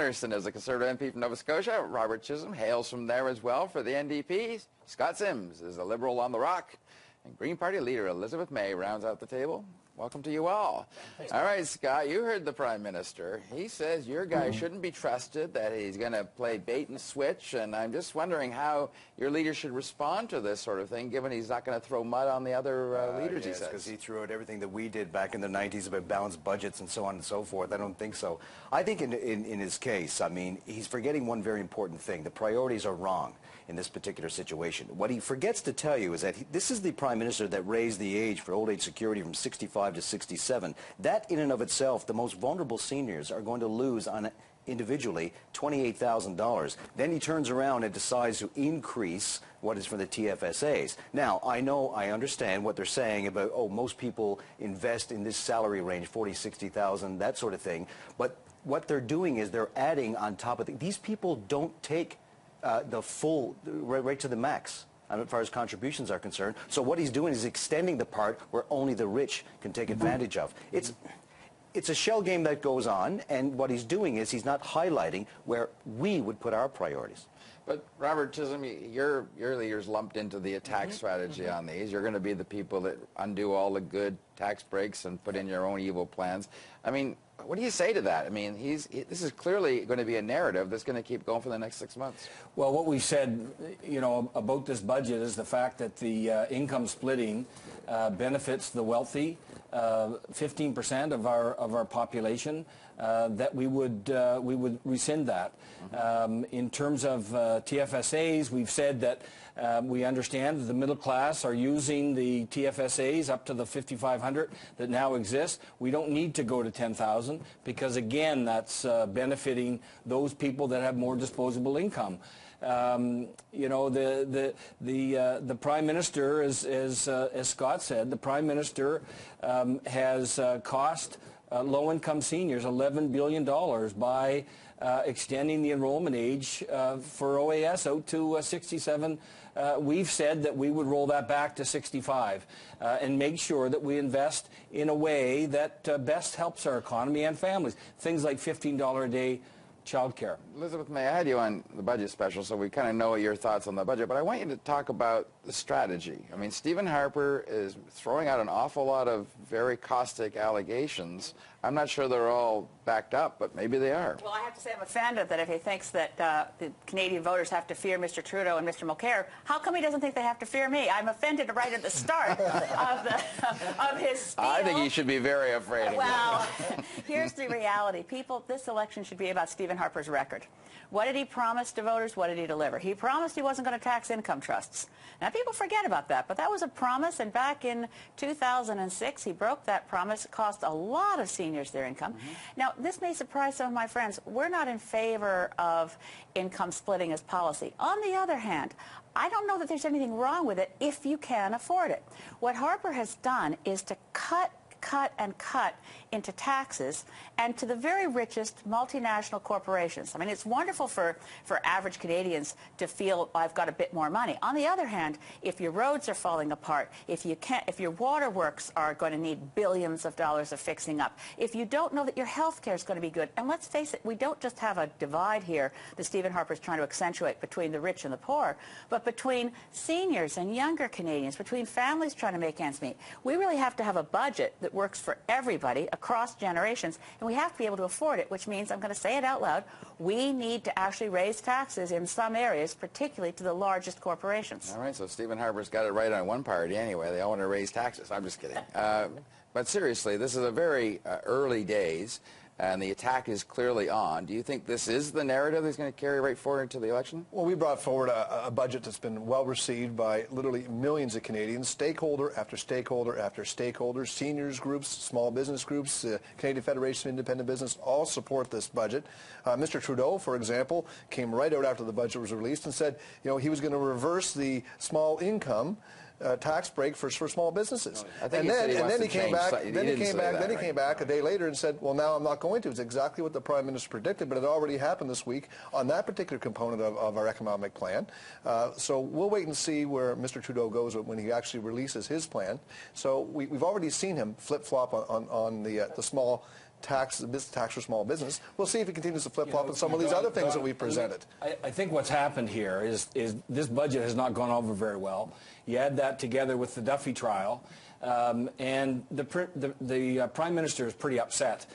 Anderson is a Conservative MP from Nova Scotia. Robert Chisholm hails from there as well for the NDP. Scott Sims is a Liberal on the Rock. And Green Party leader Elizabeth May rounds out the table. Welcome to you all. Thanks, all right, Scott, you heard the Prime Minister. He says your guy shouldn't be trusted, that he's going to play bait and switch, and I'm just wondering how your leader should respond to this sort of thing, given he's not going to throw mud on the other leaders, he says. Because he threw out everything that we did back in the 90s about balanced budgets and so on and so forth. I don't think so. I think in his case, I mean, he's forgetting one very important thing. The priorities are wrong in this particular situation. What he forgets to tell you is that this is the Prime Minister that raised the age for old age security from 65 to 67. That in and of itself, the most vulnerable seniors are going to lose on individually $28,000. Then he turns around and decides to increase what is for the TFSAs. Now, I understand what they're saying about, oh, most people invest in this salary range, 40, 60,000, that sort of thing. But what they're doing is they're adding on top of these people don't take the full, right to the max, as far as contributions are concerned. So what he's doing is extending the part where only the rich can take advantage of. It's a shell game that goes on, and what he's doing is he's not highlighting where we would put our priorities. But Robert Chisholm, your leader's lumped into the attack strategy on these. You're going to be the people that undo all the good tax breaks and put in your own evil plans. I mean, what do you say to that? I mean, this is clearly going to be a narrative that's going to keep going for the next 6 months. Well, what we said, you know, about this budget is the fact that the income splitting benefits the wealthy, 15% of our population. That we would rescind that. In terms of TFSAs, we've said that we understand that the middle class are using the TFSAs up to the 5,500 that now exist. We don't need to go to 10,000 because, again, that's benefiting those people that have more disposable income. You know, the Prime Minister, as Scott said, the Prime Minister has cost low-income seniors $11 billion by extending the enrollment age for OAS out to 67. We've said that we would roll that back to 65 and make sure that we invest in a way that best helps our economy and families. Things like $15 a day childcare. Elizabeth May, I had you on the budget special, so we kind of know your thoughts on the budget, but I want you to talk about the strategy. I mean, Stephen Harper is throwing out an awful lot of very caustic allegations. I'm not sure they're all backed up, but maybe they are. Well, I have to say I'm offended that if he thinks that the Canadian voters have to fear Mr. Trudeau and Mr. Mulcair, how come he doesn't think they have to fear me? I'm offended right at the start of his spiel. I think he should be very afraid of you. Well, here's the reality. People, this election should be about Stephen Harper's record. What did he promise to voters? What did he deliver? He promised he wasn't going to tax income trusts. Now, people forget about that, but that was a promise, and back in 2006, he broke that promise. It cost a lot of seniors their income. Now, this may surprise some of my friends. We're not in favor of income splitting as policy. On the other hand, I don't know that there's anything wrong with it if you can afford it. What Harper has done is to cut into taxes and to the very richest multinational corporations. I mean, it's wonderful for average Canadians to feel, I've got a bit more money. On the other hand, if your roads are falling apart, if your waterworks are going to need billions of dollars of fixing up, if you don't know that your health care is going to be good, and let's face it, we don't just have a divide here that Stephen Harper is trying to accentuate between the rich and the poor, but between seniors and younger Canadians, between families trying to make ends meet. We really have to have a budget that works for everybody across generations, and we have to be able to afford it, which means, I'm going to say it out loud, we need to actually raise taxes in some areas, particularly to the largest corporations. All right, so Stephen Harper's got it right on one party anyway. They all want to raise taxes. I'm just kidding. But seriously, this is a very early days, and the attack is clearly on. Do you think this is the narrative that's going to carry right forward into the election? Well, we brought forward a budget that's been well received by literally millions of Canadians, stakeholder after stakeholder after stakeholder, seniors groups, small business groups, Canadian Federation of Independent Business, all support this budget. Mr. Trudeau, for example, came right out after the budget was released and said, you know, he was going to reverse the small income tax break for small businesses. And then he came back a day later and said, well, now I'm not going to. It's exactly what the Prime Minister predicted, but it already happened this week on that particular component of our economic plan. So we'll wait and see where Mr. Trudeau goes when he actually releases his plan. So we've already seen him flip-flop on the small tax for small business. We'll see if he continues to flip-flop on some of these other things that we presented. I think what's happened here is this budget has not gone over very well. You add that together with the Duffy trial, and the Prime Minister is pretty upset.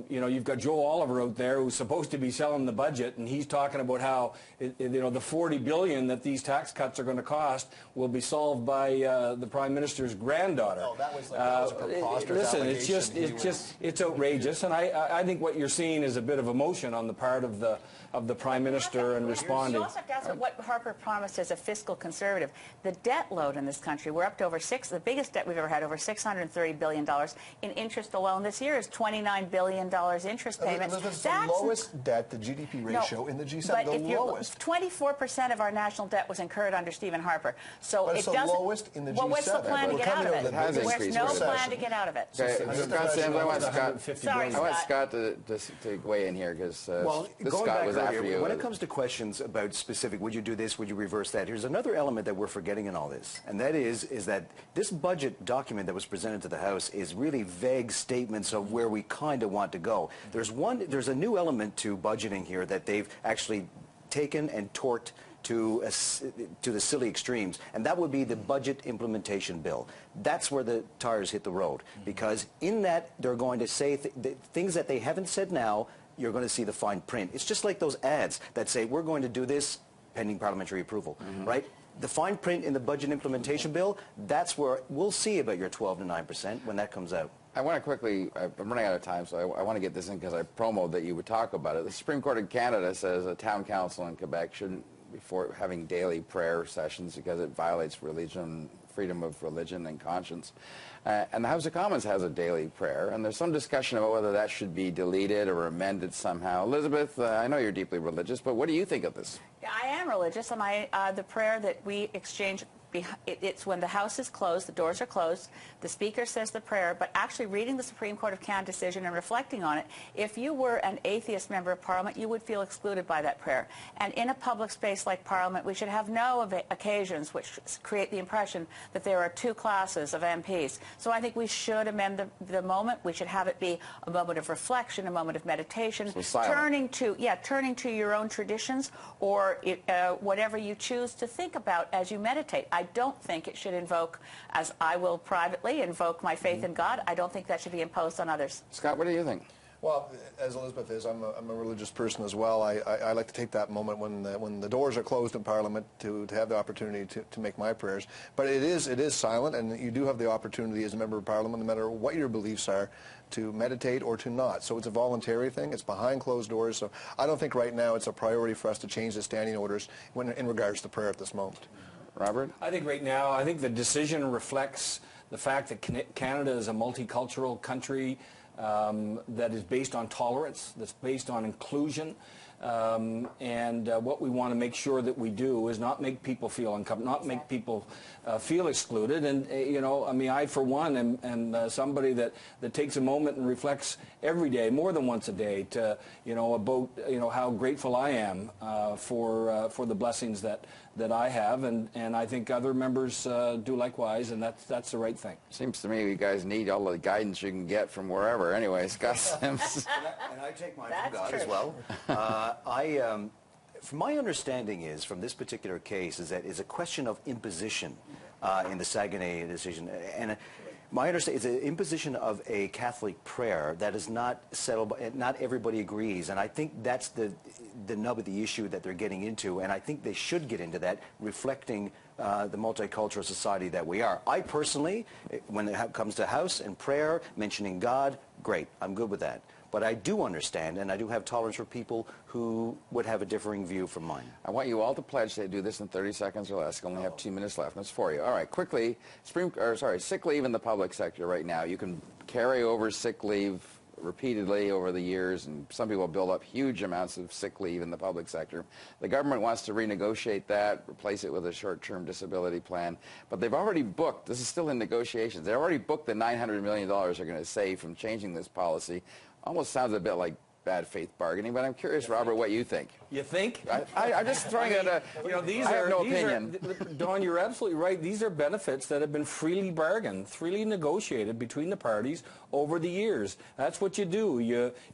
You've got Joe Oliver out there who's supposed to be selling the budget, and he's talking about how the $40 billion that these tax cuts are going to cost will be solved by the Prime Minister's granddaughter. Oh, that was a preposterous listen, it's outrageous, and I think what you're seeing is a bit of emotion on the part of the Prime Minister and responding. You also have to ask what Harper promised as a fiscal conservative. The debt load in this country, we're up to the biggest debt we've ever had, over $630 billion in interest alone. This year is $29 billion interest payments. Elizabeth, that's the lowest debt, the GDP ratio in the G7, the lowest. 24% of our national debt was incurred under Stephen Harper. So but it's the lowest in the G7. Well, what's the plan to get out of it? There's no plan to get out of it. Okay, Scott Sims, I want Scott. Scott to weigh in here because this going Scott back was earlier, after you. when it comes to questions about specific, would you do this, would you reverse that, here's another element that we're forgetting in all this, and that is that this budget document that was presented to the House is really vague statements of where we kind of want to go. There's a new element to budgeting here that they've actually taken and torqued to the silly extremes, and that would be the budget implementation bill. That's where the tires hit the road, because in that they're going to say things that they haven't said now. You're going to see the fine print. It's just like those ads that say we're going to do this pending parliamentary approval, right? The fine print in the budget implementation bill, that's where we'll see about your 12 to 9% when that comes out. I want to quickly, I'm running out of time, so I want to get this in because I promoted that you would talk about it. The Supreme Court of Canada says a town council in Quebec shouldn't be having daily prayer sessions because it violates freedom of religion and conscience. And the House of Commons has a daily prayer, and there's some discussion about whether that should be deleted or amended somehow. Elizabeth, I know you're deeply religious, but what do you think of this? Yeah, I am religious, and the prayer that we exchange, it's when the House is closed, the doors are closed, the Speaker says the prayer, but actually reading the Supreme Court of Canada decision and reflecting on it, if you were an atheist member of Parliament, you would feel excluded by that prayer. And in a public space like Parliament, we should have no occasions which create the impression that there are two classes of MPs. So I think we should amend the moment. We should have it be a moment of reflection, a moment of meditation, so turning to your own traditions or whatever you choose to think about as you meditate. I don't think it should invoke, as I will privately invoke my faith in God, I don't think that should be imposed on others. Scott, what do you think? Well, as Elizabeth is, I'm a religious person as well. I like to take that moment when the doors are closed in Parliament to have the opportunity to make my prayers. But it is silent, and you do have the opportunity as a member of Parliament, no matter what your beliefs are, to meditate or to not. So it's a voluntary thing. It's behind closed doors. So I don't think right now it's a priority for us to change the standing orders in regards to prayer at this moment. Robert? I think right now, I think the decision reflects the fact that Canada is a multicultural country that is based on tolerance, that's based on inclusion, and what we want to make sure that we do is not make people feel uncomfortable, not make people feel excluded. And I mean, I for one am somebody that takes a moment and reflects every day, more than once a day, to about how grateful I am for the blessings that I have, and I think other members do likewise, and that's the right thing. Seems to me you guys need all the guidance you can get from wherever. Anyway, Scott Sims. And I take mine from God as well. From my understanding is, from this particular case, is that it's a question of imposition in the Saguenay decision. And my understanding is an imposition of a Catholic prayer that is not settled, not everybody agrees, and I think that's the nub of the issue that they're getting into, and I think they should get into that, reflecting the multicultural society that we are. I personally, when it comes to house and prayer, mentioning God, great, I'm good with that. But I do understand, and I do have tolerance for people who would have a differing view from mine. I want you all to pledge to do this in 30 seconds or less. I only have 2 minutes left. That's for you. All right, quickly, sick leave in the public sector right now. You can carry over sick leave repeatedly over the years, and some people build up huge amounts of sick leave in the public sector. The government wants to renegotiate that, replace it with a short-term disability plan, but they've already booked, this is still in negotiations, they've already booked the $900 million they're going to save from changing this policy. Almost sounds a bit like bad faith bargaining, but I'm curious, Robert, what you think. You think? I'm just throwing out a. These I have no these opinion. Don, you're absolutely right. These are benefits that have been freely bargained, freely negotiated between the parties over the years. That's what you do.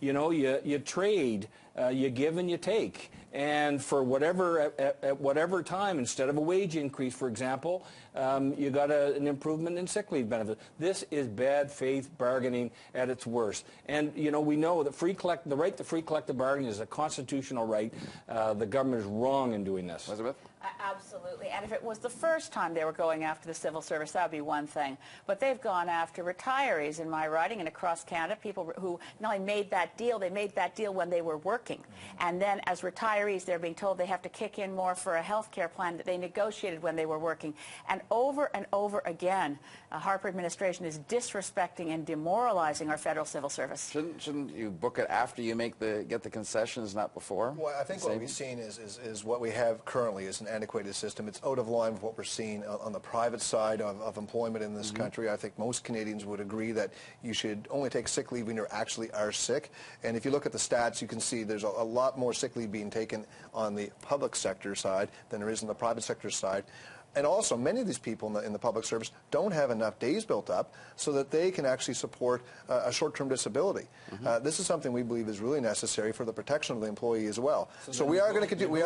You trade, you give and you take. And for whatever at whatever time, instead of a wage increase, for example, you got an improvement in sick leave benefits. This is bad faith bargaining at its worst. And we know that the right to free collective bargaining is a constitutional right. The government is wrong in doing this. Elizabeth? Absolutely. And if it was the first time they were going after the civil service, that would be one thing. But they've gone after retirees in my riding and across Canada, people who not only made that deal, they made that deal when they were working. And then as retirees, they're being told they have to kick in more for a health care plan that they negotiated when they were working. And over again, the Harper administration is disrespecting and demoralizing our federal civil service. Shouldn't you book it after you get the concessions, not before? Well, I think what we've seen is what we have currently is an antiquated system. It's out of line with what we're seeing on the private side of employment in this country. I think most Canadians would agree that you should only take sick leave when you actually are sick. And if you look at the stats, you can see there's a lot more sick leave being taken on the public sector side than there is on the private sector side. And also, many of these people in the public service don't have enough days built up so that they can actually support a short-term disability. This is something we believe is really necessary for the protection of the employee as well. So we are going to continue. We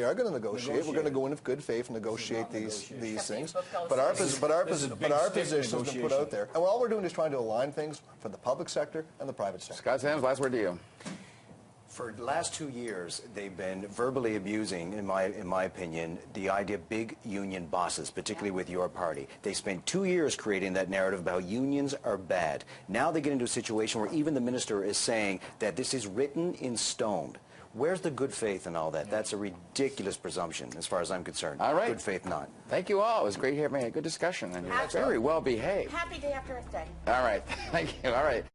are going to negotiate. We're going to go in with good faith and negotiate these things. But our position has been put out there, and all we're doing is trying to align things for the public sector and the private sector. Scott Sands, last word to you. For the last 2 years, they've been verbally abusing, in my opinion, the idea of big union bosses, particularly with your party. They spent 2 years creating that narrative about how unions are bad. Now they get into a situation where even the minister is saying that this is written in stone. Where's the good faith in all that? That's a ridiculous presumption, as far as I'm concerned. All right. Good faith, not. Thank you all. It was great having a good discussion, and you're very well behaved. Happy day after Earth Day. All right. Thank you. All right.